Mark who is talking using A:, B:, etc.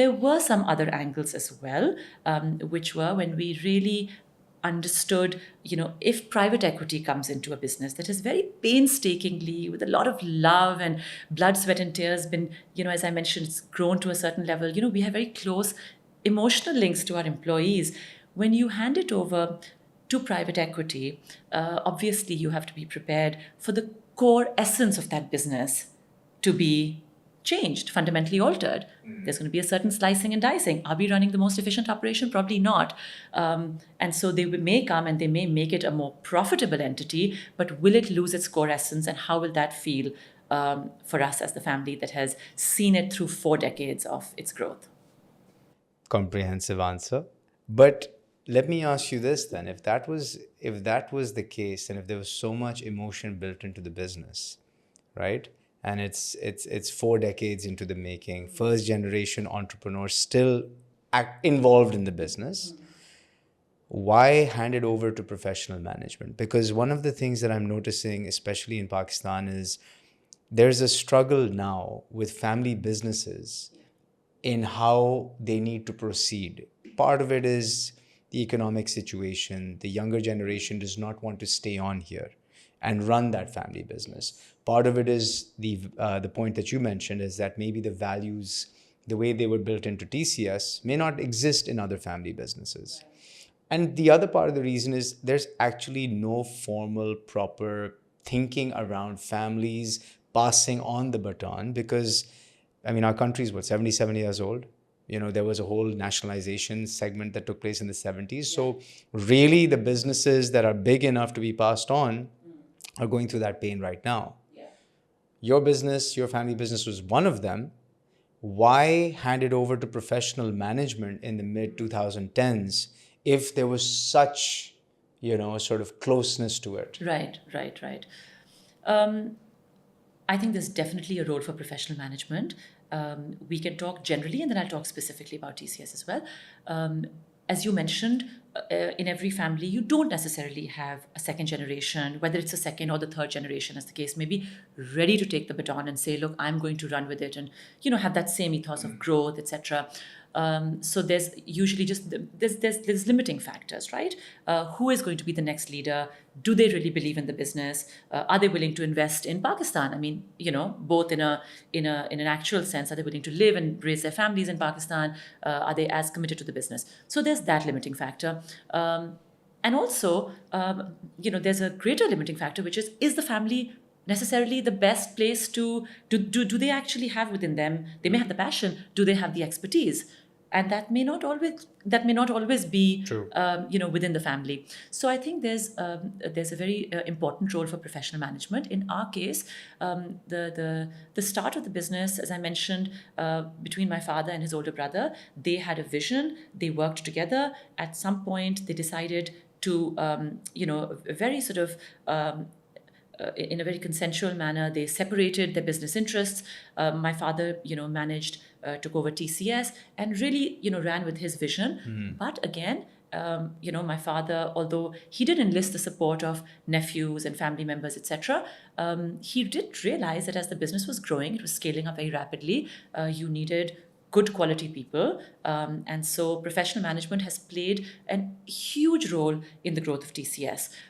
A: there were some other angles as well, which were when we really understood, if private equity comes into a business that has very painstakingly, with a lot of love and blood, sweat, and tears, been, as I mentioned, it's grown to a certain level. We have very close emotional links to our employees. When you hand it over to private equity, obviously you have to be prepared for the core essence of that business to be changed, fundamentally altered. There's going to be a certain slicing and dicing. Are we running the most efficient operation? Probably not. And so they may come and they may make it a more profitable entity, but will it lose its core essence, and how will that feel for us as the family that has seen it through 4 decades of its growth?
B: Comprehensive answer. But let me ask you this then. If that was the case, and if there was so much emotion built into the business, right? And it's 4 decades into the making, first generation entrepreneurs still involved in the business. Why hand it over to professional management? Because one of the things that I'm noticing, especially in Pakistan, is there's a struggle now with family businesses in how they need to proceed. Part of it is the economic situation. The younger generation does not want to stay on here and run that family business. Part of it is the point that you mentioned, is that maybe the values, the way they were built into TCS, may not exist in other family businesses. And the other part of the reason is there's actually no formal, proper thinking around families passing on the baton, because, I mean, our country is 77 years old. There was a whole nationalization segment that took place in the 70s. So really the businesses that are big enough to be passed on are going through that pain right now. Your business, your family business, was one of them. Why hand it over to professional management in the mid 2010s if there was such, sort of closeness to it?
A: Right. I think there's definitely a role for professional management. We can talk generally, and then I'll talk specifically about TCS as well. As you mentioned, in every family, you don't necessarily have a second generation, whether it's a second or the third generation, as the case may be, ready to take the baton and say, look, I'm going to run with it, and have that same ethos of growth, etc. So there's usually just there's limiting factors, right? Who is going to be the next leader? Do they really believe in the business? Are they willing to invest in Pakistan? I mean, both in an actual sense, are they willing to live and raise their families in Pakistan? Are they as committed to the business? So there's that limiting factor. And also, there's a greater limiting factor, which is the family necessarily the best place to do they actually have within them? They may have the passion. Do they have the expertise? And that may not always be
B: True.
A: Within the family. So I think there's a very important role for professional management. In our case, the start of the business, as I mentioned, between my father and his older brother, they had a vision. They worked together. At some point, they decided to very sort of in a very consensual manner, they separated their business interests. My father, took over TCS and really, ran with his vision. But again, my father, although he did enlist the support of nephews and family members, etc., he did realize that as the business was growing, it was scaling up very rapidly. You needed good quality people. And so professional management has played a huge role in the growth of TCS.